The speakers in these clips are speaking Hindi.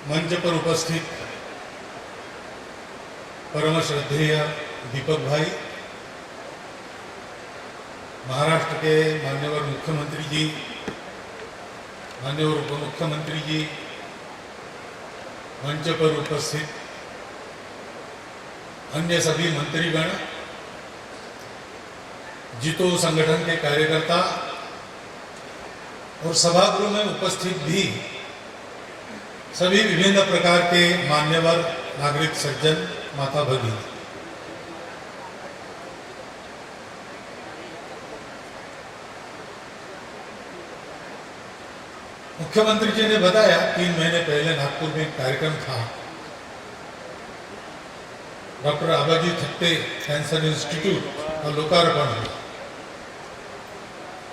मंच पर उपस्थित परम श्रद्धेय दीपक भाई, महाराष्ट्र के माननीय मुख्यमंत्री जी, माननीय उप मुख्यमंत्री जी, मंच पर उपस्थित अन्य सभी मंत्रीगण, जीतो संगठन के कार्यकर्ता और सभागृह में उपस्थित भी सभी विभिन्न प्रकार के मान्यवर नागरिक सज्जन, माता भगिनी, मुख्यमंत्री जी ने बताया 3 महीने पहले नागपुर में एक कार्यक्रम था। Doctor Abaji Thatte cancer institute का लोकार्पण हुआ।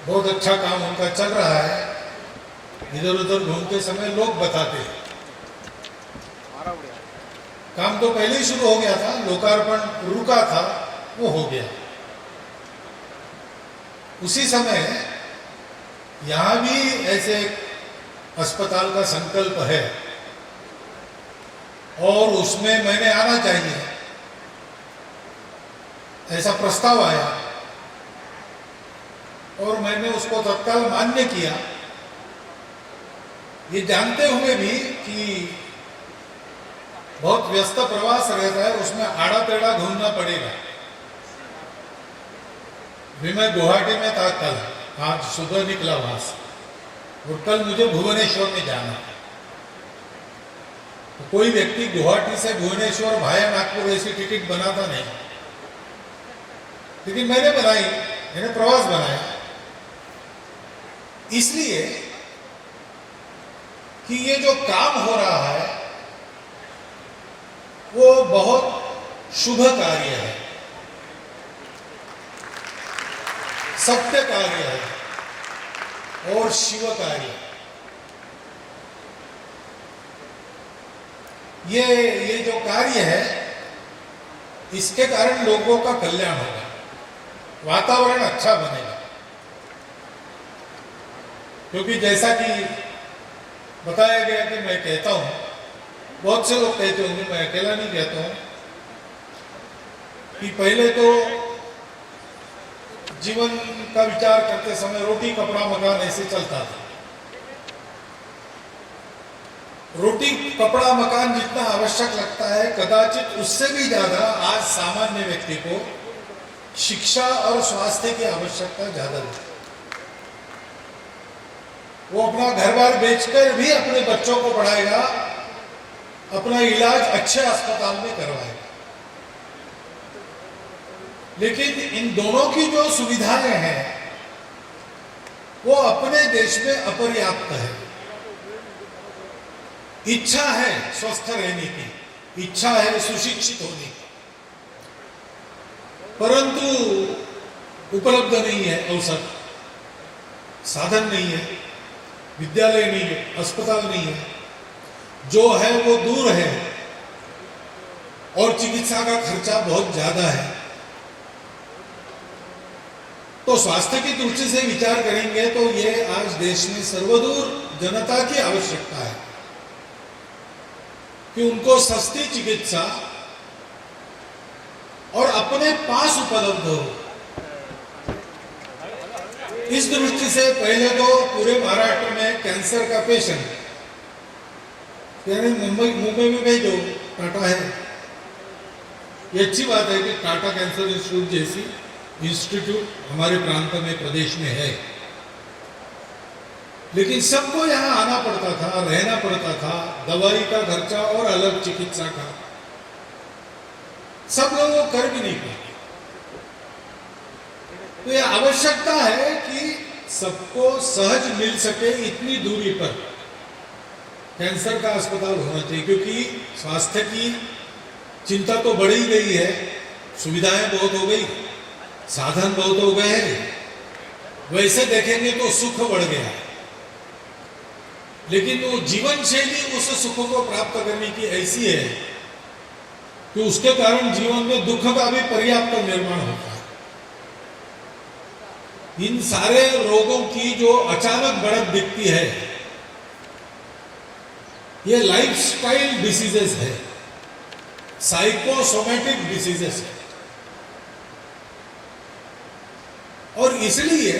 बहुत अच्छा काम उनका चल रहा है। इधर उधर घूमते समय लोग बताते हैं, काम तो पहले ही शुरू हो गया था, लोकार्पण रुका था, वो हो गया। उसी समय यहां भी ऐसे अस्पताल का संकल्प है और उसमें मैंने आना चाहिए, ऐसा प्रस्ताव आया और मैंने उसको तत्काल मान्य किया, ये जानते हुए भी कि बहुत व्यस्त प्रवास रहता है, उसमें आड़ा टेढ़ा घूमना पड़ेगा। भी मैं गुवाहाटी में था कल, आज सुबह निकला वहां से और कल मुझे भुवनेश्वर में जाना। तो कोई व्यक्ति गुवाहाटी से भुवनेश्वर भाया नागपुर ऐसी टिकट बनाता नहीं, लेकिन मैंने बनाई, मैंने प्रवास बनाया इसलिए कि ये जो काम हो रहा है वो बहुत शुभ कार्य है, सत्य कार्य है और शिव कार्य। ये जो कार्य है, इसके कारण लोगों का कल्याण होगा, वातावरण अच्छा बनेगा। क्योंकि जैसा कि बताया गया कि मैं कहता हूं, बहुत से लोग कहते होंगे, मैं अकेला नहीं कहता हूं, कि पहले तो जीवन का विचार करते समय रोटी कपड़ा मकान ऐसे चलता था। रोटी कपड़ा मकान जितना आवश्यक लगता है, कदाचित उससे भी ज्यादा आज सामान्य व्यक्ति को शिक्षा और स्वास्थ्य की आवश्यकता ज्यादा है। वो अपना घर बार बेचकर भी अपने बच्चों को पढ़ाएगा, अपना इलाज अच्छे अस्पताल में करवाएगा। लेकिन इन दोनों की जो सुविधाएं हैं वो अपने देश में अपर्याप्त है। इच्छा है स्वस्थ रहने की, इच्छा है सुशिक्षित होने की, परंतु उपलब्ध नहीं है अवसर, साधन नहीं है, विद्यालय नहीं है, अस्पताल नहीं है, जो है वो दूर है और चिकित्सा का खर्चा बहुत ज्यादा है। तो स्वास्थ्य की दृष्टि से विचार करेंगे तो ये आज देश में सर्वदूर जनता की आवश्यकता है कि उनको सस्ती चिकित्सा और अपने पास उपलब्ध हो। इस दृष्टि से पहले तो पूरे महाराष्ट्र में कैंसर का पेशेंट यानी मुंबई में भेजो, टाटा है, ये अच्छी बात है कि टाटा कैंसर इंस्टीट्यूट जैसी इंस्टीट्यूट हमारे प्रांत में, प्रदेश में है। लेकिन सबको यहाँ आना पड़ता था, रहना पड़ता था, दवाई का खर्चा और अलग चिकित्सा का, सब लोग वो कर भी नहीं पाते। तो यह आवश्यकता है कि सबको सहज मिल सके इतनी दूरी पर कैंसर का अस्पताल होना चाहिए। क्योंकि स्वास्थ्य की चिंता तो बढ़ ही गई है, सुविधाएं बहुत हो गई, साधन बहुत हो गए हैं, वैसे देखेंगे तो सुख बढ़ गया, लेकिन वो जीवन शैली उस सुख को प्राप्त करने की ऐसी है कि उसके कारण जीवन में दुख का भी पर्याप्त निर्माण होता है। इन सारे रोगों की जो अचानक बढ़त दिखती है ये लाइफस्टाइल डिसीजेस है, साइकोसोमेटिक डिसीजेस है, और इसलिए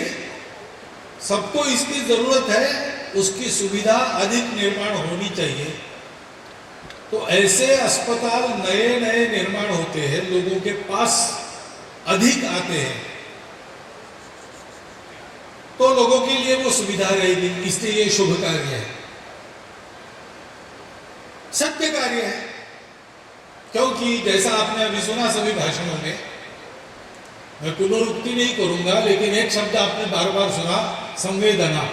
सबको इसकी जरूरत है, उसकी सुविधा अधिक निर्माण होनी चाहिए। तो ऐसे अस्पताल नए नए निर्माण होते हैं, लोगों के पास अधिक आते हैं, तो लोगों के लिए वो सुविधा रहेगी। इसलिए ये शुभ कार्य है, सत्य कार्य है। क्योंकि जैसा आपने अभी सुना सभी भाषणों में, मैं पुनरुक्ति नहीं करूंगा, लेकिन एक शब्द आपने बार बार सुना, संवेदना।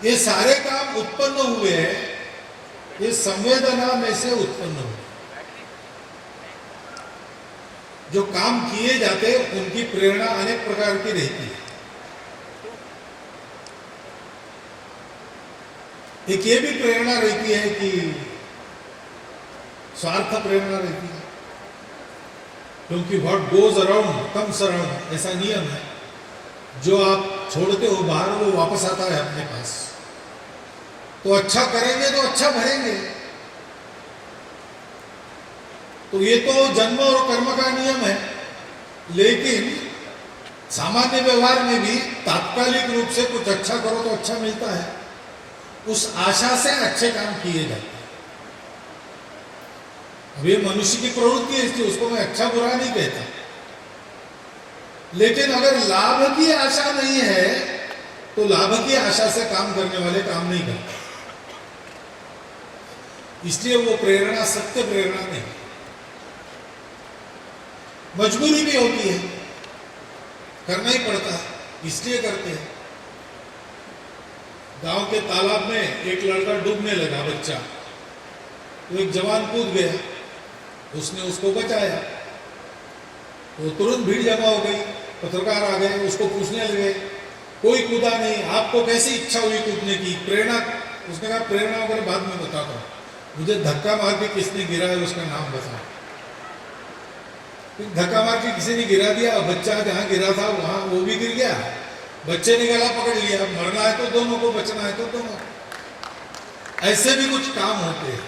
ये सारे काम उत्पन्न हुए हैं, ये संवेदना में से उत्पन्न हुए। जो काम किए जाते उनकी प्रेरणा अनेक प्रकार की रहती है। एक ये भी प्रेरणा रहती है कि स्वार्थ प्रेरणा रहती है, क्योंकि what goes around comes around, ऐसा नियम है। जो आप छोड़ते हो बाहर, वो वापस आता है अपने पास। तो अच्छा करेंगे तो अच्छा भरेंगे। तो ये तो जन्म और कर्म का नियम है, लेकिन सामान्य व्यवहार में भी तात्कालिक रूप से कुछ अच्छा करो तो अच्छा मिलता है, उस आशा से अच्छे काम किए जाते हैं। अब ये मनुष्य की प्रवृत्ति है, इसलिए उसको मैं अच्छा बुरा नहीं कहता, लेकिन अगर लाभ की आशा नहीं है तो लाभ की आशा से काम करने वाले काम नहीं करते। इसलिए वो प्रेरणा सत्य प्रेरणा नहीं, मजबूरी भी होती है, करना ही पड़ता है, इसलिए करते हैं। गांव के तालाब में एक लड़का डूबने लगा, बच्चा, तो एक जवान कूद गया, उसने उसको बचाया। तो तुरंत भीड़ जमा हो गई, पत्रकार आ गए, उसको पूछने लगे, कोई कूदा नहीं, आपको कैसी इच्छा हुई कूदने की, प्रेरणा? उसने कहा प्रेरणा वगैरह बाद में बताता हूँ, मुझे धक्का मार के किसने गिरा है उसका नाम बताओ। धक्का मार के किसी ने गिरा दिया, बच्चा जहां गिरा था वहां वो भी गिर गया, बच्चे ने गला पकड़ लिया। मरना है तो दोनों को, बचना है तो दोनों। ऐसे भी कुछ काम होते हैं,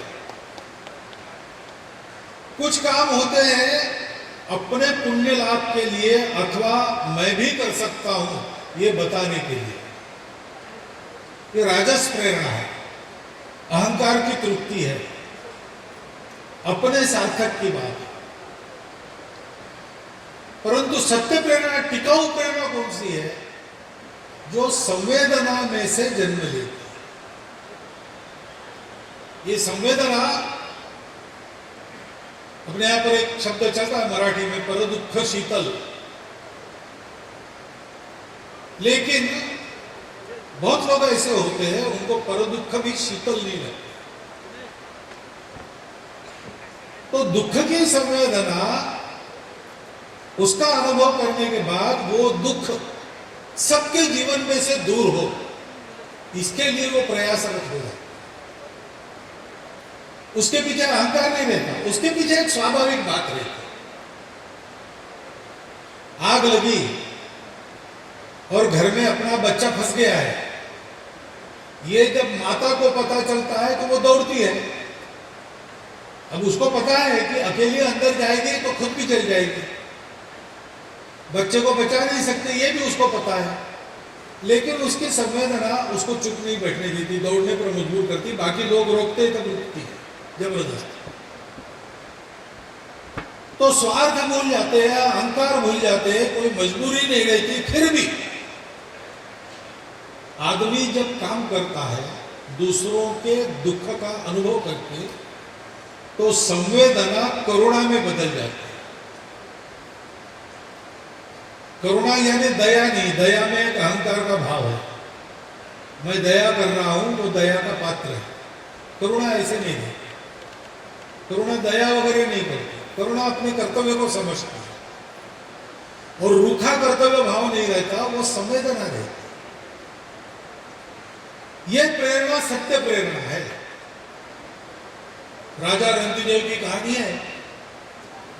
कुछ काम होते हैं अपने पुण्य लाभ के लिए, अथवा मैं भी कर सकता हूं ये बताने के लिए। ये राजस प्रेरणा है, अहंकार की तृप्ति है, अपने सार्थक की बात है। परंतु सत्य प्रेरणा, टिकाऊ प्रेरणा कौन सी है? जो संवेदना में से जन्म लेती है। ये संवेदना, अपने यहां पर एक शब्द चलता है मराठी में, पर दुख शीतल, लेकिन बहुत लोग ऐसे होते हैं उनको पर दुख भी शीतल नहीं लगता। तो दुख की संवेदना, उसका अनुभव करने के बाद वो दुख सबके जीवन में से दूर हो, इसके लिए वो प्रयासरत हो जाए। उसके पीछे अहंकार नहीं रहता, उसके पीछे एक स्वाभाविक बात रहती। आग लगी और घर में अपना बच्चा फंस गया है, ये जब माता को पता चलता है तो वो दौड़ती है। अब उसको पता है कि अकेले अंदर जाएगी तो खुद भी चल जाएगी, बच्चे को बचा नहीं सकते, ये भी उसको पता है, लेकिन उसकी संवेदना उसको चुप नहीं बैठने देती, दौड़ने पर मजबूर करती। बाकी लोग रोकते तब रुकती है जबरदस्ती। तो स्वार्थ भूल जाते हैं, अहंकार भूल जाते हैं, कोई मजबूरी नहीं रहती। फिर भी आदमी जब काम करता है दूसरों के दुख का अनुभव करके, तो संवेदना करुणा में बदल जाती है। करुणा यानी दया नहीं, दया में एक अहंकार का भाव है, मैं दया कर रहा हूं, वो दया का पात्र है। करुणा ऐसे नहीं है, करुणा दया वगैरह नहीं करती, करुणा अपने कर्तव्य को समझती है, और रूखा कर्तव्य भाव नहीं रहता, वो संवेदना रहती। यह प्रेरणा सत्य प्रेरणा है। राजा रंतिदेव की कहानी है,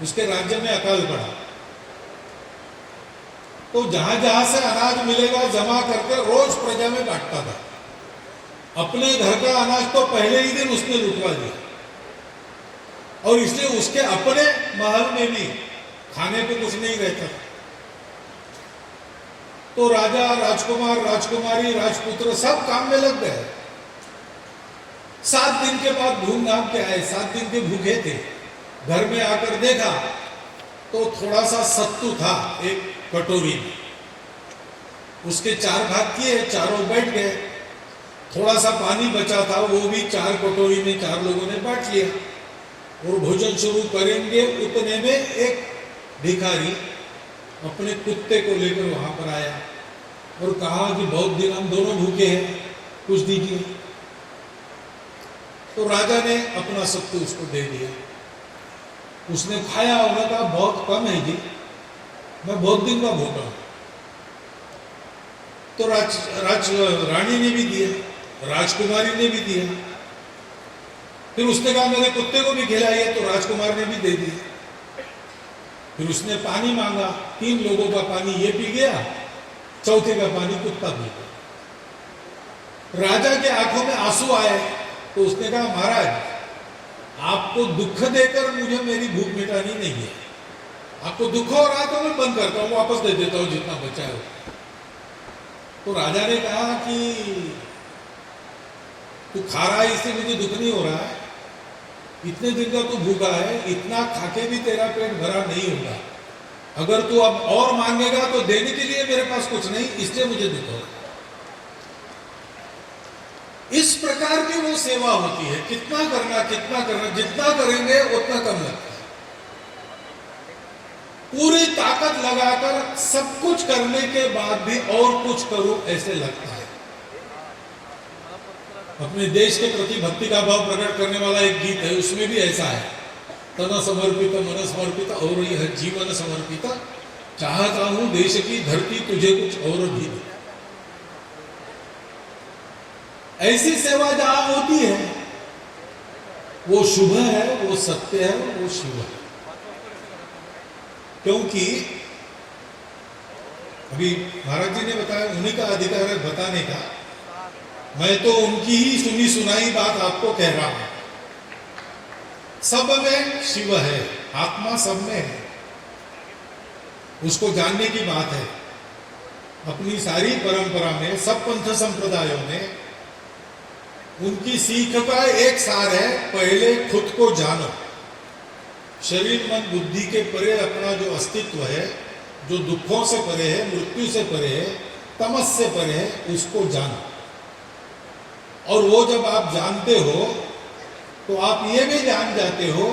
उसके राज्य में अकाल पड़ा, तो जहां जहां से अनाज मिलेगा जमा करके रोज प्रजा में बांटता था। अपने घर का अनाज तो पहले ही दिन उसने लुटवा दिया, और इसलिए उसके अपने महल में भी खाने को कुछ नहीं रहता। तो राजा, राजकुमार, राजकुमारी, राजपुत्र सब काम में लग गए। 7 दिन के बाद घूम घाम के आए, 7 दिन के भूखे थे। घर में आकर देखा तो थोड़ा सा सत्तू था एक कटोरी में, उसके 4 भाग किए, चारों बैठ गए। थोड़ा सा पानी बचा था, वो भी 4 कटोरी में 4 लोगों ने बांट लिया। और भोजन शुरू करेंगे उतने में एक भिखारी अपने कुत्ते को लेकर वहां पर आया और कहा कि बहुत दिन हम दोनों भूखे हैं, कुछ दीजिए। तो राजा ने अपना सत्तू उसको दे दिया। उसने खाया, उन्होंने कहा बहुत कम है जी, मैं बहुत दिन का भूखा हूं। तो रानी ने भी दिया, राजकुमारी ने भी दिया। फिर उसने कहा मेरे कुत्ते को भी खिलाइए, तो राजकुमार ने भी दे दिया। फिर उसने पानी मांगा, 3 लोगों का पानी ये पी गया, चौथे का पानी कुत्ता पी गया। राजा के आंखों में आंसू आए, तो उसने कहा महाराज आपको दुख देकर मुझे मेरी भूख मिटानी नहीं है, आपको दुख हो रहा तो मैं बंद करता हूं, वापस दे देता हूं जितना बचा है। तो राजा ने कहा कि तू खा रहा है इससे मुझे दुख नहीं हो रहा है, इतने दिन का तू भूखा है, इतना खाके भी तेरा पेट भरा नहीं होगा, अगर तू अब और मांगेगा तो देने के लिए मेरे पास कुछ नहीं, इसलिए मुझे दुख हो रहा है। इस प्रकार की वो सेवा होती है, कितना करना, जितना करेंगे उतना कम लगता है। पूरी ताकत लगाकर सब कुछ करने के बाद भी और कुछ करूं ऐसे लगता है। अपने देश के प्रति भक्ति का भाव प्रकट करने वाला एक गीत है, उसमें भी ऐसा है, तन समर्पित मन समर्पित और यह जीवन समर्पित, चाहता हूं देश की धरती तुझे कुछ और भी दे। ऐसी सेवा जहां होती है वो शुभ है, वो सत्य है, वो शिव है। क्योंकि अभी महाराज जी ने बताया, उन्हीं का अधिकार है बताने का, मैं तो उनकी ही सुनी सुनाई बात आपको कह रहा हूं। सब में शिव है, आत्मा सब में है, उसको जानने की बात है। अपनी सारी परंपरा में, सब पंथ संप्रदायों में उनकी सीख का एक सार है, पहले खुद को जानो। शरीर मन बुद्धि के परे अपना जो अस्तित्व है, जो दुखों से परे है, मृत्यु से परे है, तमस से परे है, उसको जानो। और वो जब आप जानते हो तो आप ये भी जान जाते हो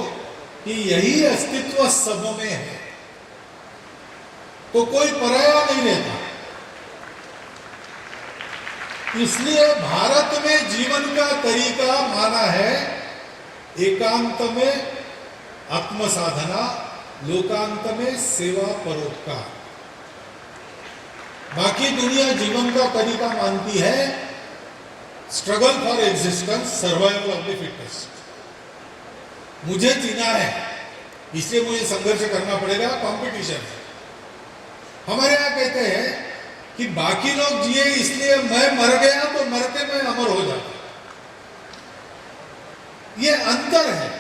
कि यही अस्तित्व सब में है, तो कोई पराया नहीं रहता। इसलिए भारत में जीवन का तरीका माना है एकांत में आत्म साधना, लोकांत में सेवा परोपकार। बाकी दुनिया जीवन का तरीका मानती है struggle for existence, survival of the fittest. मुझे जीना है इसलिए मुझे संघर्ष करना पड़ेगा, कंपटीशन है। हमारे यहां कहते हैं कि बाकी लोग जिए इसलिए मैं मर गया तो मरते मैं अमर हो जाता। ये अंतर है।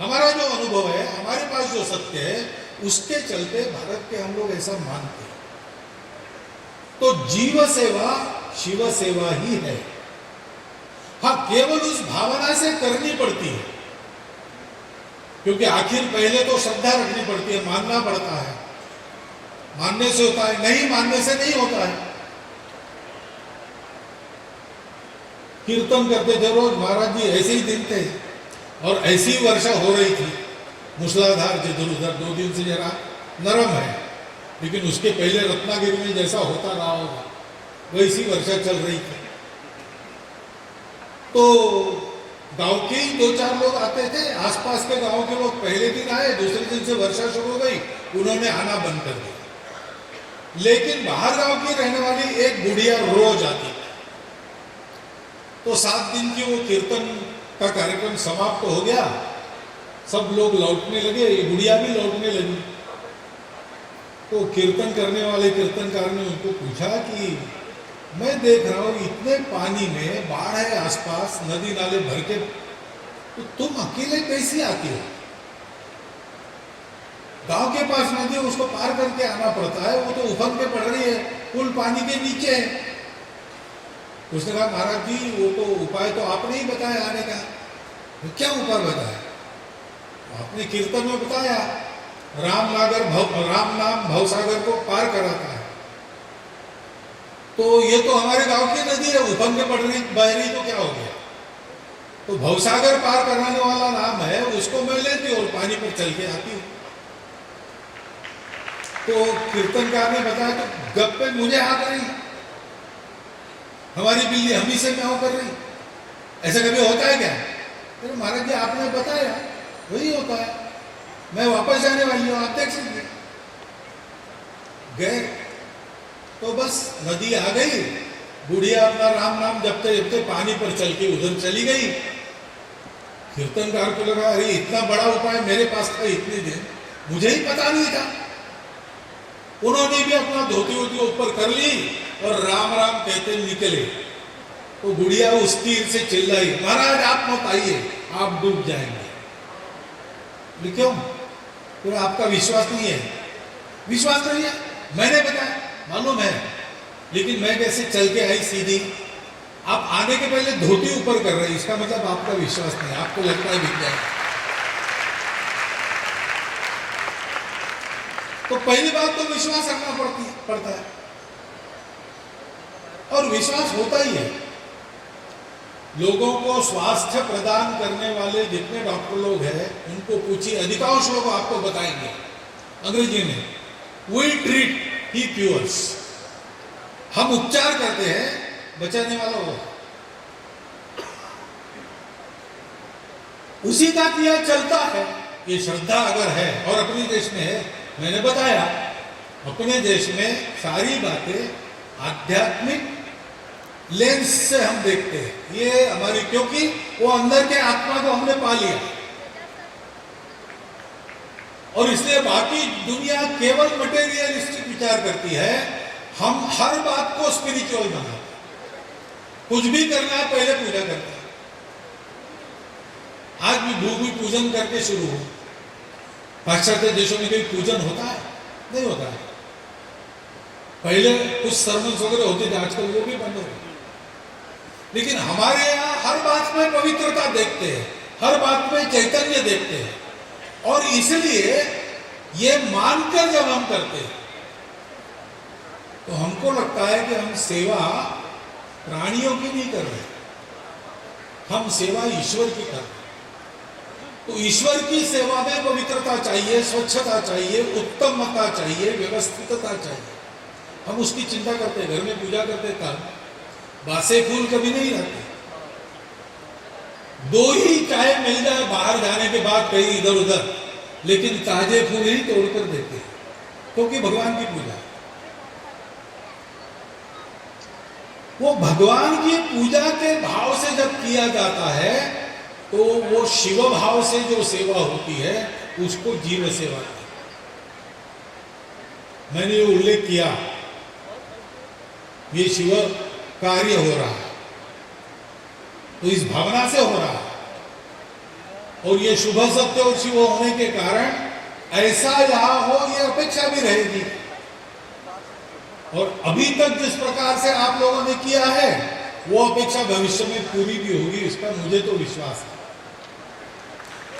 हमारा जो अनुभव है, हमारे पास जो सत्य है, उसके चलते भारत के हम लोग ऐसा मानते हैं। तो जीव सेवा शिव सेवा ही है। हाँ, केवल उस भावना से करनी पड़ती है, क्योंकि आखिर पहले तो श्रद्धा रखनी पड़ती है, मानना पड़ता है। मानने से होता है, नहीं मानने से नहीं होता है। कीर्तन करते थे रोज महाराज जी, ऐसे ही दिन थे और ऐसी वर्षा हो रही थी, मूसलाधार जिधर 2 दिन से जरा नरम है, लेकिन उसके पहले रत्नागिरी में जैसा होता रहा होगा वैसी वर्षा चल रही थी। तो गांव के ही 2-4 लोग आते थे, आसपास के गांव के लोग पहले दिन आए, दूसरे दिन से वर्षा शुरू हो गई, उन्होंने आना बंद कर दिया। लेकिन बाहर गांव की रहने वाली एक बुढ़िया रोज आती थी। तो 7 दिन की वो कीर्तन का कार्यक्रम समाप्त हो गया, सब लोग लौटने लगे, ये बुढ़िया भी लौटने लगी। तो कीर्तन करने वाले कीर्तनकार ने उनको पूछा कि मैं देख रहा हूं इतने पानी में, बाढ़ है आसपास, नदी नाले भर के, तो तुम अकेले कैसे आती हो? गांव के पास नदी, उसको पार करके आना पड़ता है, वो तो उफन के पड़ रही है, पुल पानी के नीचे है। उसने कहा महाराज जी वो तो उपाय तो आपने ही बताया आने का। तो क्या उपाय बताया? आपने कीर्तन में बताया, राम नाम भवसागर को पार कराता है। तो ये तो हमारे गांव की नदी है, उफन के पड़ रही बह रही, तो क्या हो गया? तो भवसागर पार कराने वाला नाम है, उसको मैं लेती और पानी पर चल के आती हूँ। तो कीर्तनकार ने बताया तो गप्पे मुझे हाथ रही, हमारी बिल्ली हम ही से म्याऊं कर रही, ऐसा कभी होता है क्या? तो महाराज जी आपने बताया वही होता है, मैं वापस जाने वाली हूं, आप देख सकते। गए तो बस नदी आ गई, बुढ़िया अपना राम नाम जपते जपते पानी पर चल के उधर चली गई। कीर्तनकार को लगा अरे इतना बड़ा उपाय मेरे पास था इतने दिन, मुझे ही पता नहीं था। उन्होंने भी अपना धोती वोती ऊपर कर ली और राम राम कहते निकले। तो बुढ़िया उस तीर से चिल्लाई, महाराज आप मत आइए, आप डूब जाएंगे। क्यों? तो आपका विश्वास नहीं है? विश्वास नहीं है, मैंने बताया, मालूम है, लेकिन मैं कैसे चल के आई सीधी, आप आने के पहले धोती ऊपर कर रहे हैं, इसका मतलब आपका विश्वास नहीं, आपको लगता है विज्ञान। तो पहली बात तो विश्वास रखना पड़ता है, और विश्वास होता ही है। लोगों को स्वास्थ्य प्रदान करने वाले जितने डॉक्टर लोग हैं उनको पूछिए, अधिकांश लोग आपको बताएंगे अंग्रेजी में, वी ट्रीट ही क्यूअर्स, हम उपचार करते हैं, बचाने वाला वो। उसी का किया चलता है। ये श्रद्धा अगर है, और अपने देश में है, मैंने बताया अपने देश में सारी बातें आध्यात्मिक लेंस से हम देखते हैं, ये हमारी, क्योंकि वो अंदर के आत्मा को हमने पा लिया, और इसलिए बाकी दुनिया केवल मटेरियलिस्टिक विचार करती है, हम हर बात को स्पिरिचुअल बनाते हैं। कुछ भी करना है पहले पूजा करते हैं। आज भी भूमि पूजन करके शुरू हो, पाश्चात्य देशों में कोई पूजन होता है? नहीं होता है। पहले कुछ सर्मन्स वगैरह होते थे, आजकल वो भी बंद हो गए। लेकिन हमारे यहाँ हर बात में पवित्रता देखते हैं, हर बात में चैतन्य देखते हैं, और इसलिए ये मानकर जब हम करते हैं तो हमको लगता है कि हम सेवा प्राणियों की नहीं कर रहे, हम सेवा ईश्वर की कर रहे हैं। तो ईश्वर की सेवा में पवित्रता चाहिए, स्वच्छता चाहिए, उत्तमता चाहिए, व्यवस्थितता चाहिए। हम उसकी चिंता करते हैं, घर में पूजा करते तब बासे फूल कभी नहीं रखते। दो ही चाय मिल जाए बाहर जाने के बाद कहीं इधर उधर, लेकिन ताजे फूल ही तोड़कर देते हैं, क्योंकि भगवान की पूजा। वो भगवान की पूजा के भाव से जब किया जाता है तो वो शिव भाव से जो सेवा होती है उसको जीव सेवा है। मैंने ये उल्लेख किया, ये शिव कार्य हो रहा है तो इस भावना से हो रहा है, और ये शुभ सत्य और शिव होने के कारण ऐसा यहां हो, ये अपेक्षा भी रहेगी। और अभी तक जिस प्रकार से आप लोगों ने किया है वो अपेक्षा भविष्य में पूरी भी होगी, इसका मुझे तो विश्वास है।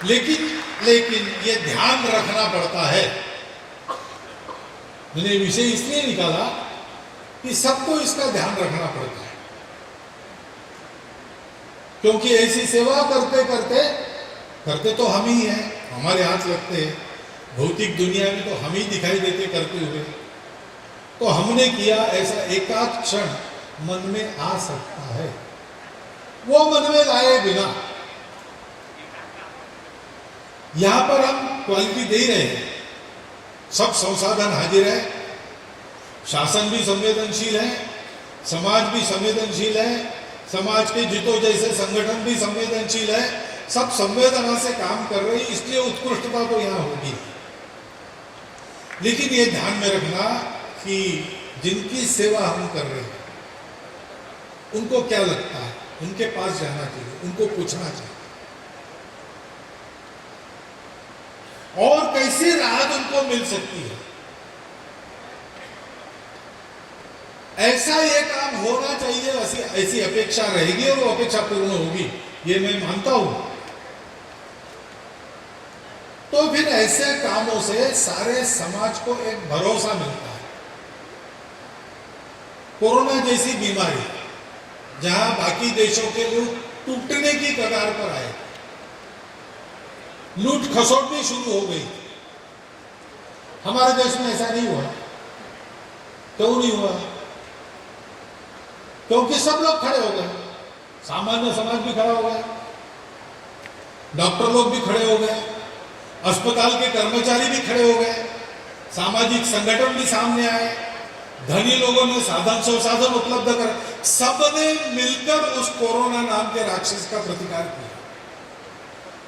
लेकिन ये ध्यान रखना पड़ता है। मैंने विषय इसलिए निकाला कि सबको इसका ध्यान रखना पड़ता है, क्योंकि ऐसी सेवा करते करते तो हम ही हैं, हमारे हाथ लगते हैं। भौतिक दुनिया में तो हम ही दिखाई देते करते हुए, तो हमने किया ऐसा एकाध क्षण मन में आ सकता है, वो मन में लाए बिना यहां पर हम क्वालिटी दे रहे हैं। सब संसाधन हाजिर है, शासन भी संवेदनशील है, समाज भी संवेदनशील है, समाज के जितो जैसे संगठन भी संवेदनशील है, सब संवेदना से काम कर रहे हैं, इसलिए उत्कृष्टता तो यहां होगी। लेकिन ये ध्यान में रखना कि जिनकी सेवा हम कर रहे हैं उनको क्या लगता है, उनके पास जाना चाहिए, उनको पूछना चाहिए और कैसी राहत उनको मिल सकती है। ऐसा ये काम होना चाहिए, ऐसी अपेक्षा रहेगी और वो अपेक्षा पूर्ण होगी, ये मैं मानता हूं। तो फिर ऐसे कामों से सारे समाज को एक भरोसा मिलता है। कोरोना जैसी बीमारी जहां बाकी देशों के लोग टूटने की कगार पर आए, लूट खसोट भी शुरू हो गई, हमारे देश में ऐसा नहीं हुआ। क्यों नहीं हुआ? क्योंकि सब लोग खड़े हो गए, सामान्य समाज भी खड़ा हो गया, डॉक्टर लोग भी खड़े हो गए, अस्पताल के कर्मचारी भी खड़े हो गए, सामाजिक संगठन भी सामने आए, धनी लोगों ने साधन संसाधन उपलब्ध कर, सबने मिलकर उस कोरोना नाम के राक्षस का प्रतिकार किया।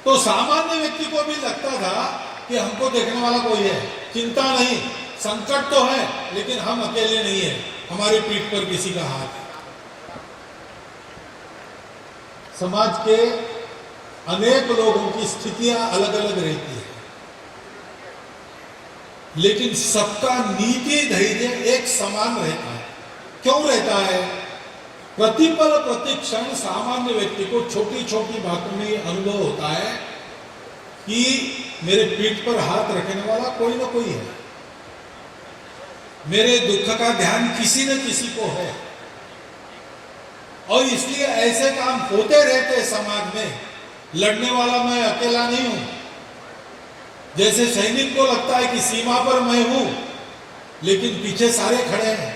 तो सामान्य व्यक्ति को भी लगता था कि हमको देखने वाला कोई है, चिंता नहीं, संकट तो है लेकिन हम अकेले नहीं है, हमारी पीठ पर किसी का हाथ है। समाज के अनेक लोगों की स्थितियां अलग अलग रहती है, लेकिन सबका नीति धैर्य एक समान रहता है। क्यों रहता है? प्रतिपल प्रतिक्षण सामान्य व्यक्ति को छोटी छोटी बातों में अनुभव होता है कि मेरे पीठ पर हाथ रखने वाला कोई ना कोई है, मेरे दुख का ध्यान किसी न किसी को है, और इसलिए ऐसे काम होते रहते समाज में। लड़ने वाला मैं अकेला नहीं हूं, जैसे सैनिक को लगता है कि सीमा पर मैं हूं लेकिन पीछे सारे खड़े हैं।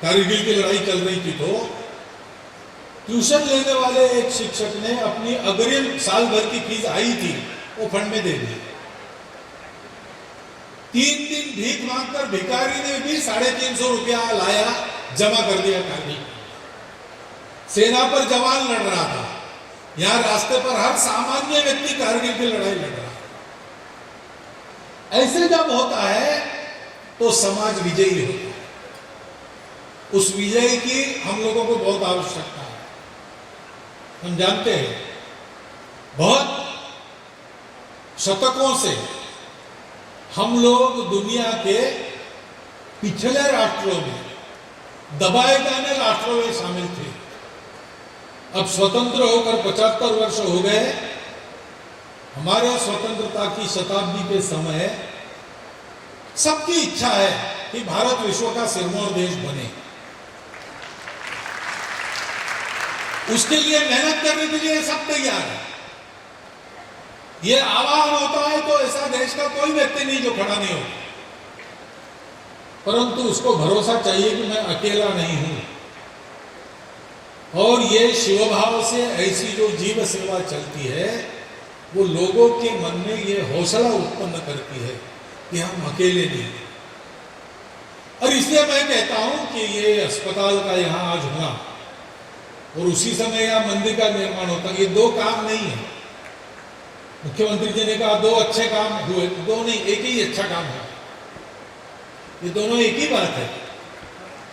कारगिल की लड़ाई चल रही थी तो ट्यूशन लेने वाले एक शिक्षक ने अपनी अग्रिम साल भर की फीस आई थी वो फंड में दे दी। 3 दिन भीख मांगकर भिखारी ने भी 350 रुपया लाया, जमा कर दिया कारगिल। सेना पर जवान लड़ रहा था, यहां रास्ते पर हर सामान्य व्यक्ति कारगिल की लड़ाई लड़ रहा है। ऐसे जब होता है तो समाज विजयी होता है। उस विजय की हम लोगों को बहुत आवश्यकता है। हम जानते हैं बहुत शतकों से हम लोग दुनिया के पिछले राष्ट्रों में, दबाए जाने राष्ट्रों में शामिल थे। अब स्वतंत्र होकर 75 वर्ष हो गए। हमारे स्वतंत्रता की शताब्दी के समय सबकी इच्छा है कि भारत विश्व का सिरमौर देश बने। उसके लिए मेहनत करने के लिए सब तैयार है। ये आह्वान होता है तो ऐसा देश का कोई व्यक्ति नहीं जो खड़ा नहीं हो, परंतु उसको भरोसा चाहिए कि मैं अकेला नहीं हूं। और ये शिवभाव से ऐसी जो जीव सेवा चलती है वो लोगों के मन में ये हौसला उत्पन्न करती है कि हम अकेले नहीं। और इसलिए मैं कहता हूं कि ये अस्पताल का यहां आज होना और उसी समय यहां मंदिर का निर्माण होता, ये 2 काम नहीं है। मुख्यमंत्री जी ने कहा 2 अच्छे काम हुए, 2 नहीं, एक ही अच्छा काम है। ये दोनों एक ही बात है,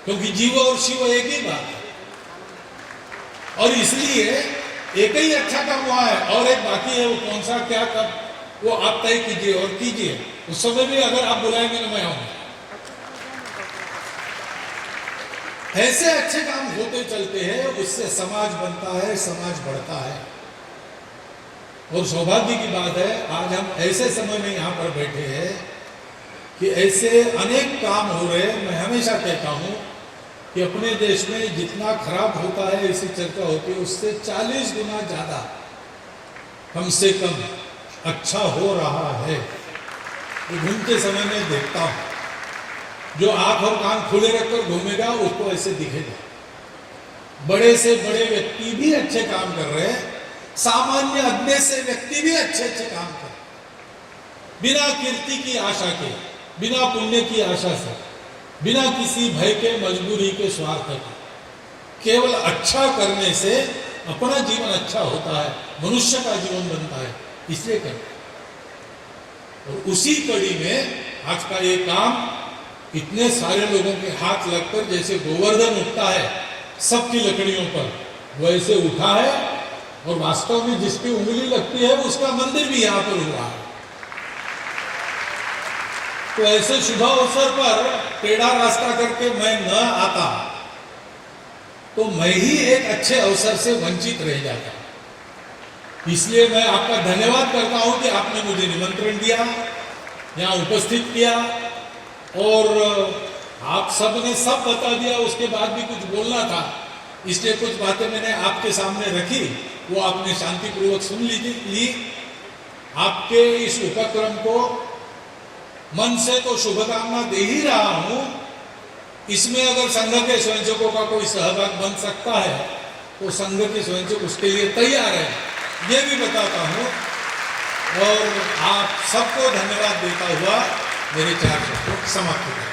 क्योंकि जीव और शिव एक ही बात है। और इसलिए एक ही अच्छा काम हुआ है और एक बाकी है, वो कौन सा क्या कब वो आप तय कीजिए और कीजिए। उस समय भी अगर आप बुलाएंगे तो मैं आऊंगा। ऐसे अच्छे काम होते चलते हैं, उससे समाज बनता है, समाज बढ़ता है। और सौभाग्य की बात है आज हम ऐसे समय में यहाँ पर बैठे हैं कि ऐसे अनेक काम हो रहे हैं। मैं हमेशा कहता हूँ कि अपने देश में जितना खराब होता है, ऐसी चर्चा होती है, उससे 40 गुना ज्यादा कम से कम अच्छा हो रहा है। तो घूमते समय में देखता हूँ, जो आंख और कान खुले रखकर घूमेगा उसको ऐसे दिखेगा। बड़े से बड़े व्यक्ति भी अच्छे काम कर रहे हैं, सामान्य अज्ञे से व्यक्ति भी अच्छे अच्छे काम कर रहे हैं, बिना कीर्ति की आशा के, बिना पुण्य की आशा से, बिना किसी भय के, मजबूरी के, स्वार्थ के। केवल अच्छा करने से अपना जीवन अच्छा होता है, मनुष्य का जीवन बनता है, इसलिए करते। और उसी कड़ी में आज का ये काम इतने सारे लोगों के हाथ लगकर जैसे गोवर्धन उठता है सबकी लकड़ियों पर वैसे उठा है, और वास्तव में जिसकी उंगली लगती है उसका मंदिर भी यहाँ पर हुआ है। तो ऐसे शुभ अवसर पर टेढ़ा रास्ता करके मैं न आता तो मैं ही एक अच्छे अवसर से वंचित रह जाता। इसलिए मैं आपका धन्यवाद करता हूं कि आपने मुझे निमंत्रण दिया, यहाँ उपस्थित किया, और आप सब ने सब बता दिया। उसके बाद भी कुछ बोलना था, इसलिए कुछ बातें मैंने आपके सामने रखी, वो आपने शांतिपूर्वक सुन ली। आपके इस उपक्रम को मन से तो शुभकामना दे ही रहा हूं। इसमें अगर संघ के स्वयंसेवकों का कोई सहभाग बन सकता है तो संघ के स्वयंसेवक उसके लिए तैयार है, ये भी बताता हूं। और आप सबको धन्यवाद देता हुआ मेरे 4 शब्दों समाप्त करें।